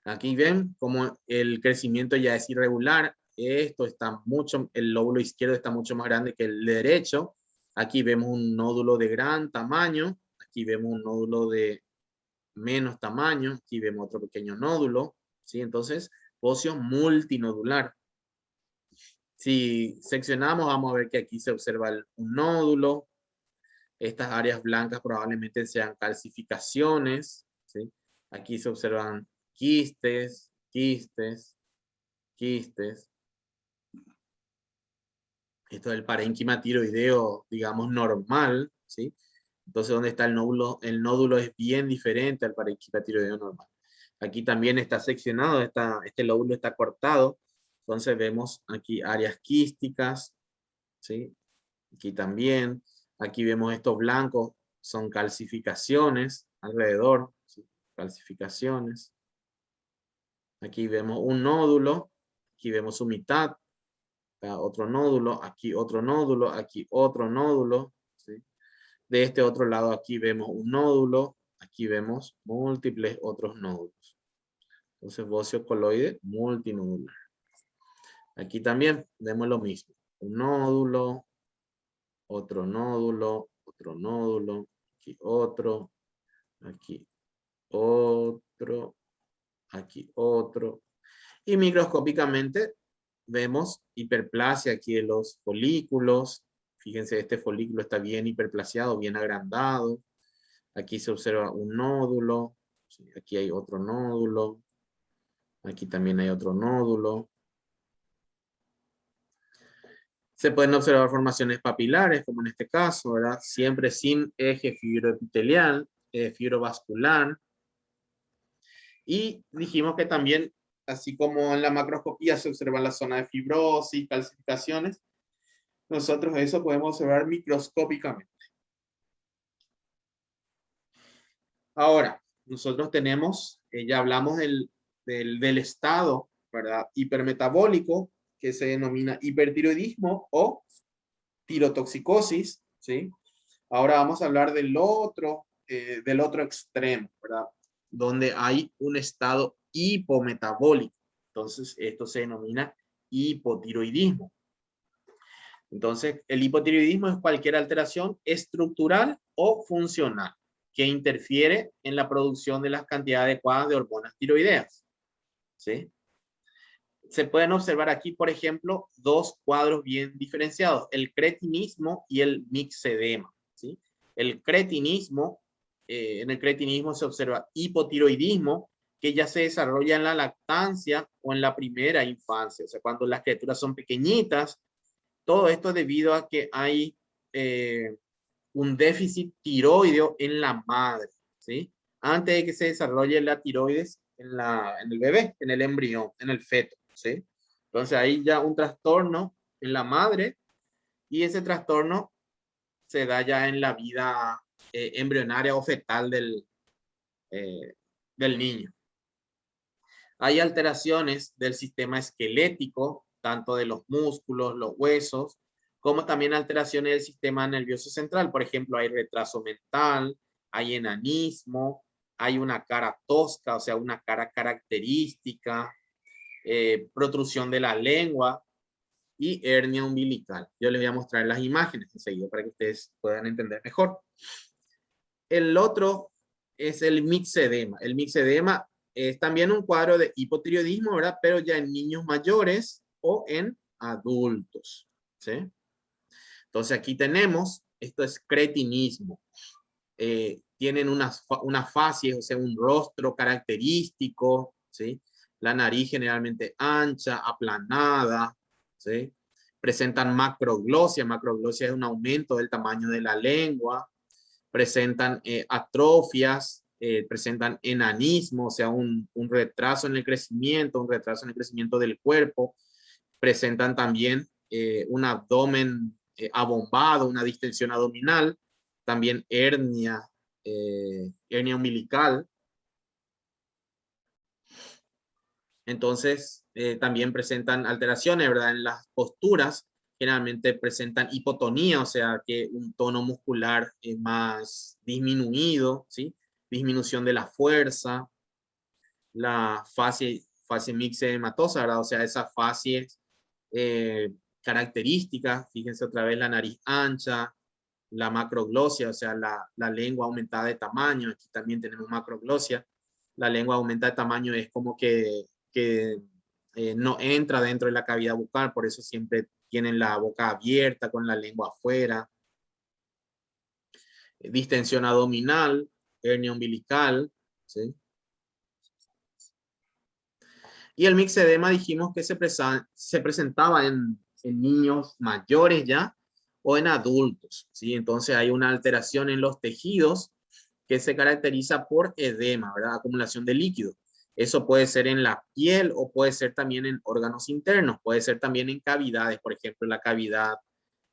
Aquí ven como el crecimiento ya es irregular. Esto está mucho, el lóbulo izquierdo está mucho más grande que el derecho. Aquí vemos un nódulo de gran tamaño. Aquí vemos un nódulo de menos tamaño. Aquí vemos otro pequeño nódulo. ¿Sí? Entonces, bocio multinodular. Si seccionamos, vamos a ver que aquí se observa un nódulo. Estas áreas blancas probablemente sean calcificaciones. ¿Sí? Aquí se observan quistes, quistes, quistes. Esto es el parénquima tiroideo, digamos, normal, ¿sí? Entonces, ¿dónde está el nódulo? El nódulo es bien diferente al parénquima tiroideo normal. Aquí también está seccionado, este lóbulo está cortado. Entonces vemos aquí áreas quísticas, ¿sí? Aquí también. Aquí vemos estos blancos, son calcificaciones alrededor, ¿sí? Calcificaciones. Aquí vemos un nódulo, aquí vemos su mitad, otro nódulo, aquí otro nódulo, aquí otro nódulo, ¿sí? De este otro lado aquí vemos un nódulo, aquí vemos múltiples otros nódulos. Entonces, bocio coloide multinodular. Aquí también vemos lo mismo. Un nódulo, otro nódulo, otro nódulo, aquí otro, aquí otro, aquí otro. Y microscópicamente vemos hiperplasia aquí de los folículos. Fíjense, este folículo está bien hiperplasiado, bien agrandado. Aquí se observa un nódulo. Aquí hay otro nódulo. Aquí también hay otro nódulo. Se pueden observar formaciones papilares, como en este caso, ¿verdad? Siempre sin eje fibroepitelial, fibrovascular. Y dijimos que también, así como en la macroscopía se observa la zona de fibrosis, calcificaciones, nosotros eso podemos observar microscópicamente. Ahora, nosotros tenemos, ya hablamos del estado, ¿verdad? Hipermetabólico, que se denomina hipertiroidismo o tirotoxicosis, ¿sí? Ahora vamos a hablar del otro extremo, ¿verdad? Donde hay un estado hipometabólico. Entonces, esto se denomina hipotiroidismo. Entonces, el hipotiroidismo es cualquier alteración estructural o funcional que interfiere en la producción de las cantidades adecuadas de hormonas tiroideas, ¿sí? Se pueden observar aquí, por ejemplo, dos cuadros bien diferenciados, el cretinismo y el mixedema, ¿sí? El cretinismo, en el cretinismo se observa hipotiroidismo, que ya se desarrolla en la lactancia o en la primera infancia, o sea, cuando las criaturas son pequeñitas. Todo esto debido a que hay un déficit tiroideo en la madre, ¿sí? Antes de que se desarrolle la tiroides en el bebé, en el embrión, en el feto, ¿sí? Entonces hay ya un trastorno en la madre y ese trastorno se da ya en la vida embrionaria o fetal del niño. Hay alteraciones del sistema esquelético, tanto de los músculos, los huesos, como también alteraciones del sistema nervioso central. Por ejemplo, hay retraso mental, hay enanismo, hay una cara tosca, o sea, una cara característica, protrusión de la lengua y hernia umbilical. Yo les voy a mostrar las imágenes enseguida para que ustedes puedan entender mejor. El otro es el mixedema. El mixedema es también un cuadro de hipotiroidismo, ¿verdad? Pero ya en niños mayores o en adultos, ¿sí? Entonces aquí tenemos, esto es cretinismo. Tienen una facies, o sea, un rostro característico, ¿sí? La nariz generalmente ancha, aplanada, ¿sí? Presentan macroglosia. Macroglosia es un aumento del tamaño de la lengua. Presentan atrofias, presentan enanismo, o sea, un retraso en el crecimiento del cuerpo. Presentan también un abdomen abombado, una distensión abdominal, también hernia hernia umbilical. Entonces, también presentan alteraciones, ¿verdad? En las posturas, generalmente presentan hipotonía, o sea, que un tono muscular es más disminuido, ¿sí? Disminución de la fuerza, la fase mixedematosa, ¿verdad? O sea, esa fase característica, fíjense otra vez la nariz ancha, la macroglosia, o sea, la lengua aumentada de tamaño, aquí también tenemos macroglosia, la lengua aumenta de tamaño es como que no entra dentro de la cavidad bucal, por eso siempre tienen la boca abierta con la lengua afuera. Distensión abdominal, hernia umbilical, ¿sí? Y el mixedema dijimos que se presentaba en niños mayores ya o en adultos, ¿sí? Entonces hay una alteración en los tejidos que se caracteriza por edema, ¿verdad? Acumulación de líquido. Eso puede ser en la piel o puede ser también en órganos internos, puede ser también en cavidades, por ejemplo,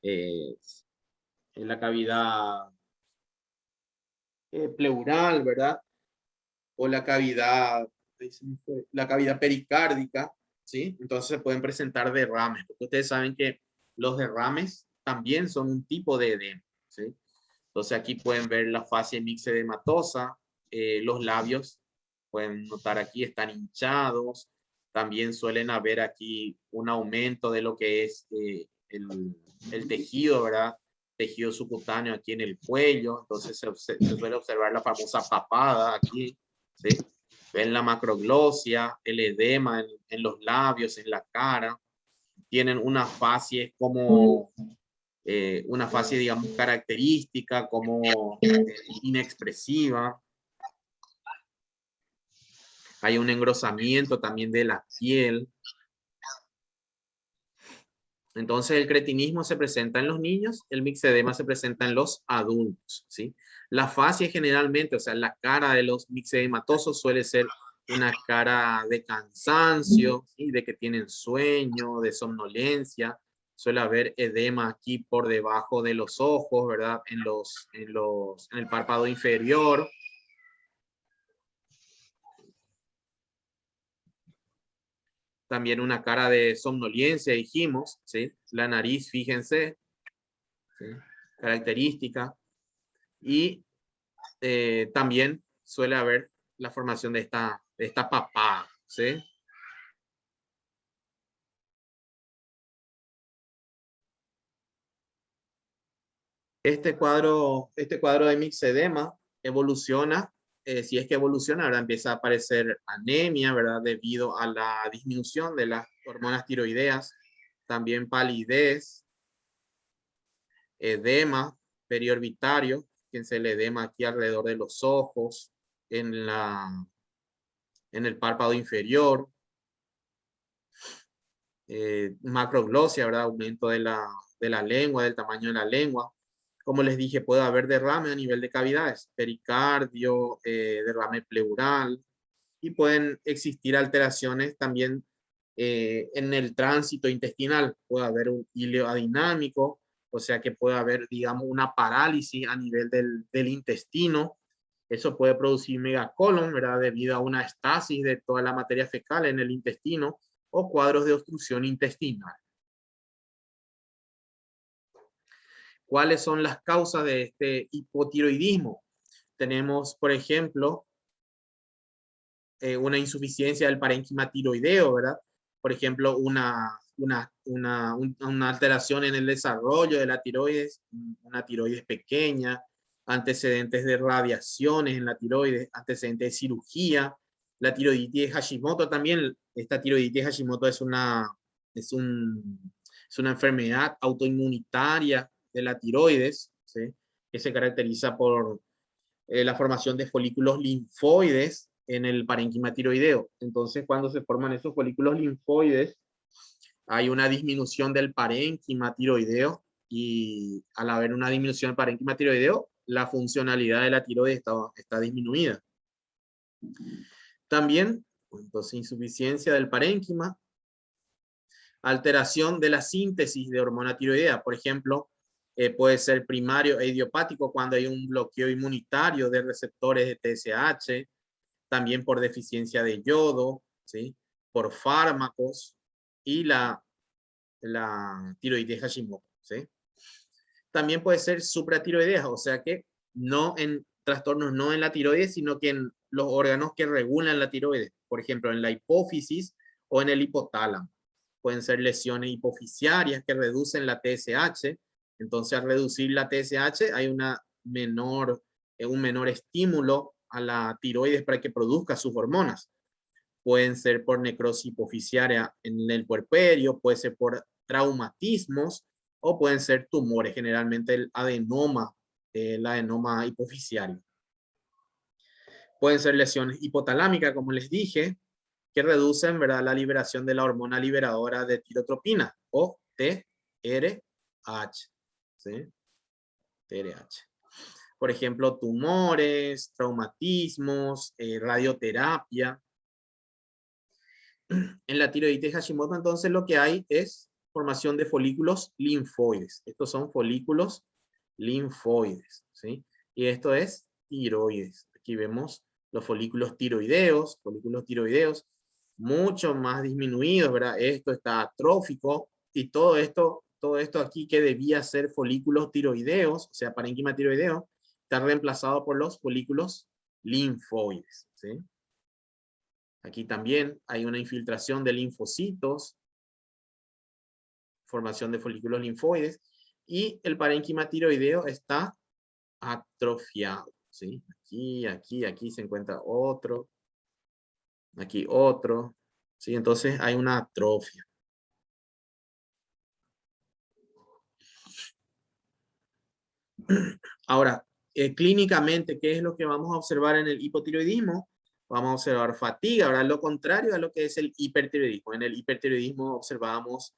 eh, en la cavidad pleural, ¿verdad? O la cavidad pericárdica, ¿sí? Entonces se pueden presentar derrames, porque ustedes saben que los derrames también son un tipo de edema, ¿sí? Entonces aquí pueden ver la fase mixedematosa, los labios, pueden notar aquí, están hinchados, también suelen haber aquí un aumento de lo que es el tejido, ¿verdad? Tejido subcutáneo aquí en el cuello, entonces se suele observar la famosa papada aquí, ¿sí? Ven la macroglosia, el edema en los labios, en la cara, tienen una fase como una fase, digamos, característica, como inexpresiva. Hay un engrosamiento también de la piel. Entonces el cretinismo se presenta en los niños, el mixedema se presenta en los adultos, ¿sí? La fase generalmente, o sea, la cara de los mixedematosos suele ser una cara de cansancio, ¿sí? De que tienen sueño, de somnolencia. Suele haber edema aquí por debajo de los ojos, ¿verdad? En el párpado inferior. También una cara de somnolencia, dijimos, ¿sí? La nariz, fíjense, ¿sí? Característica. Y también suele haber la formación de esta papada, ¿sí? Este cuadro de mixedema evoluciona, si es que evoluciona, ahora empieza a aparecer anemia, ¿verdad? Debido a la disminución de las hormonas tiroideas, también palidez, edema periorbitario, fíjense el edema aquí alrededor de los ojos, en el párpado inferior, macroglosia, ¿verdad? Aumento de la lengua, del tamaño de la lengua. Como les dije, puede haber derrame a nivel de cavidades, pericardio, derrame pleural, y pueden existir alteraciones también en el tránsito intestinal. Puede haber un hilo adinámico, o sea que puede haber, digamos, una parálisis a nivel del intestino. Eso puede producir megacolon, ¿verdad? Debido a una estasis de toda la materia fecal en el intestino o cuadros de obstrucción intestinal. ¿Cuáles son las causas de este hipotiroidismo? Tenemos, por ejemplo, una insuficiencia del parénquima tiroideo, ¿verdad? Por ejemplo, una alteración en el desarrollo de la tiroides, una tiroides pequeña, antecedentes de radiaciones en la tiroides, antecedentes de cirugía, la tiroiditis de Hashimoto también. Esta tiroiditis de Hashimoto es es una enfermedad autoinmunitaria de la tiroides, ¿sí? Que se caracteriza por la formación de folículos linfoides en el parénquima tiroideo. Entonces, cuando se forman esos folículos linfoides, hay una disminución del parénquima tiroideo, y al haber una disminución del parénquima tiroideo, la funcionalidad de la tiroides está disminuida. También, entonces, insuficiencia del parénquima, alteración de la síntesis de hormona tiroidea. Por ejemplo, Puede ser primario e idiopático cuando hay un bloqueo inmunitario de receptores de TSH, también por deficiencia de yodo, ¿sí? Por fármacos y la tiroides Hashimoto, ¿sí? También puede ser supratiroidea, o sea que no en trastornos no en la tiroides, sino que en los órganos que regulan la tiroides, por ejemplo, en la hipófisis o en el hipotálamo. Pueden ser lesiones hipofisiarias que reducen la TSH, entonces al reducir la TSH hay un menor estímulo a la tiroides para que produzca sus hormonas. Pueden ser por necrosis hipofisiaria en el puerperio, puede ser por traumatismos o pueden ser tumores, generalmente el adenoma hipofisiario. Pueden ser lesiones hipotalámicas, como les dije, que reducen, ¿verdad?, la liberación de la hormona liberadora de tirotropina o TRH. ¿Sí? TRH. Por ejemplo, tumores, traumatismos, radioterapia. En la tiroides Hashimoto, entonces, lo que hay es formación de folículos linfoides. Estos son folículos linfoides, ¿sí? Y esto es tiroides. Aquí vemos los folículos tiroideos, mucho más disminuidos, ¿verdad? Esto está atrófico y todo esto aquí que debía ser folículos tiroideos, o sea, parénquima tiroideo, está reemplazado por los folículos linfoides, ¿sí? Aquí también hay una infiltración de linfocitos, formación de folículos linfoides, y el parénquima tiroideo está atrofiado, ¿sí? Aquí se encuentra otro, aquí otro, ¿sí? Entonces hay una atrofia. Ahora, clínicamente, ¿qué es lo que vamos a observar en el hipotiroidismo? Vamos a observar fatiga, ahora lo contrario a lo que es el hipertiroidismo. En el hipertiroidismo observábamos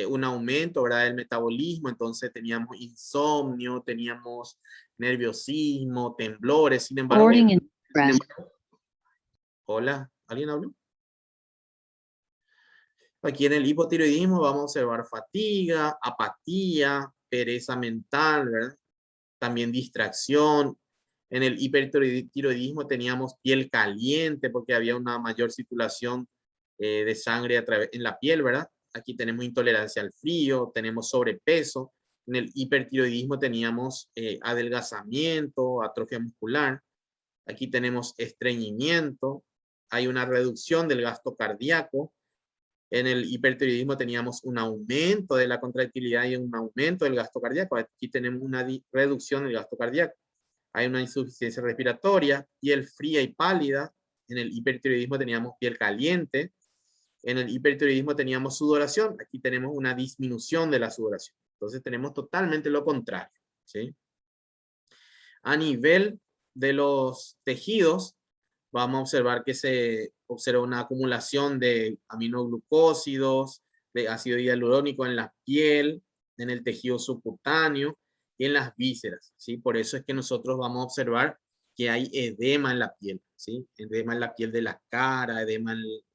un aumento, ¿verdad?, del metabolismo, entonces teníamos insomnio, teníamos nerviosismo, temblores, sin embargo... Hola, ¿alguien habló? Aquí en el hipotiroidismo vamos a observar fatiga, apatía, pereza mental, ¿verdad? También distracción. En el hipertiroidismo teníamos piel caliente porque había una mayor circulación de sangre en la piel, ¿verdad? Aquí tenemos intolerancia al frío, tenemos sobrepeso. En el hipertiroidismo teníamos adelgazamiento, atrofia muscular. Aquí tenemos estreñimiento. Hay una reducción del gasto cardíaco. En el hipertiroidismo teníamos un aumento de la contractilidad y un aumento del gasto cardíaco. Aquí tenemos una reducción del gasto cardíaco. Hay una insuficiencia respiratoria, piel fría y pálida. En el hipertiroidismo teníamos piel caliente. En el hipertiroidismo teníamos sudoración. Aquí tenemos una disminución de la sudoración. Entonces tenemos totalmente lo contrario, ¿sí? A nivel de los tejidos, vamos a observar que se observa una acumulación de aminoglucósidos, de ácido hialurónico en la piel, en el tejido subcutáneo y en las vísceras, ¿sí? Por eso es que nosotros vamos a observar que hay edema en la piel, ¿sí? Edema en la piel de la cara, edema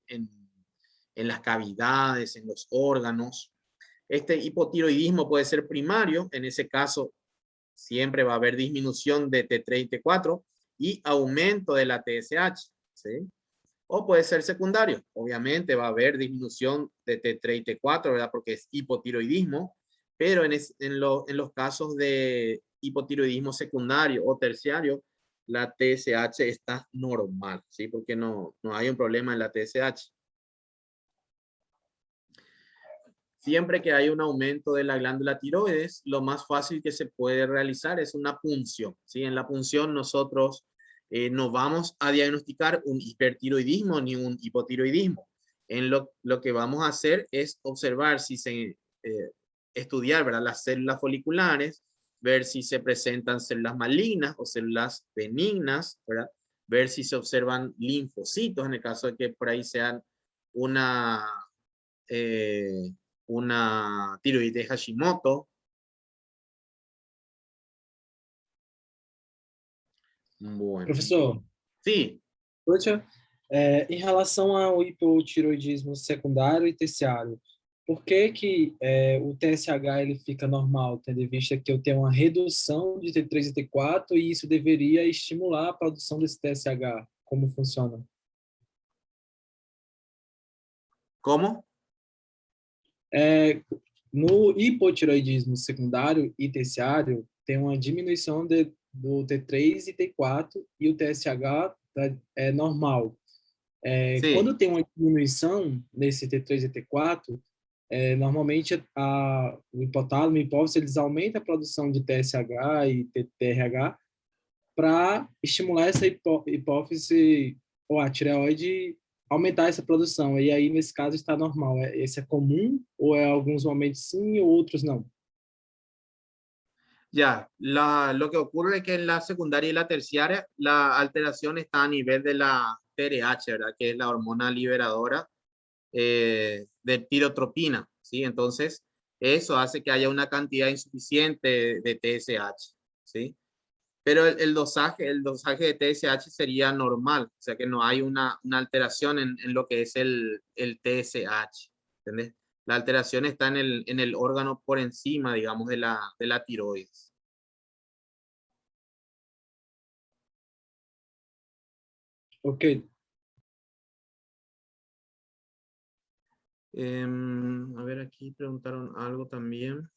en las cavidades, en los órganos. Este hipotiroidismo puede ser primario, en ese caso siempre va a haber disminución de T3 y T4 y aumento de la TSH, ¿sí? O puede ser secundario, obviamente va a haber disminución de T3 y T4, ¿verdad? Porque es hipotiroidismo, pero en los casos de hipotiroidismo secundario o terciario, la TSH está normal, ¿sí? Porque no hay un problema en la TSH. Siempre que hay un aumento de la glándula tiroides, lo más fácil que se puede realizar es una punción, ¿sí? En la punción nosotros no vamos a diagnosticar un hipertiroidismo ni un hipotiroidismo. En lo que vamos a hacer es observar si estudiar, ¿verdad?, las células foliculares, ver si se presentan células malignas o células benignas, ¿verdad? Ver si se observan linfocitos en el caso de que por ahí sean eh, una tiroides Hashimoto. Bueno. Professor, Sí, poxa, em relação ao hipotiroidismo secundário e terciário, Por que que o TSH ele fica normal, tendo em vista que eu tenho uma redução de T3 e T4 e isso deveria estimular a produção desse TSH? Como funciona? ¿Cómo? É, no hipotireoidismo secundário e terciário, tem uma diminuição do T3 e T4 e o TSH é normal. Sí. Quando tem uma diminuição nesse T3 e T4, normalmente o hipotálamo e hipófise eles aumentam a produção de TSH e TRH para estimular essa hipófise ou a tireoide aumentar essa produção. E aí, nesse caso, está normal. Esse é comum ou é alguns momentos sim ou outros não? Ya, lo que ocurre es que en la secundaria y la terciaria la alteración está a nivel de la TRH, ¿verdad? Que es la hormona liberadora de tirotropina, ¿sí? Entonces, eso hace que haya una cantidad insuficiente de TSH, ¿sí? Pero el dosaje de TSH sería normal, o sea que no hay una alteración en lo que es el TSH, ¿entendés? La alteración está en el órgano por encima, digamos, de la tiroides. Ok. A ver, aquí preguntaron algo también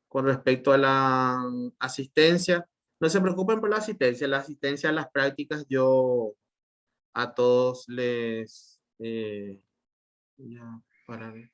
con respecto a la asistencia. No se preocupen por la asistencia a las prácticas yo a todos les... ya, para ver.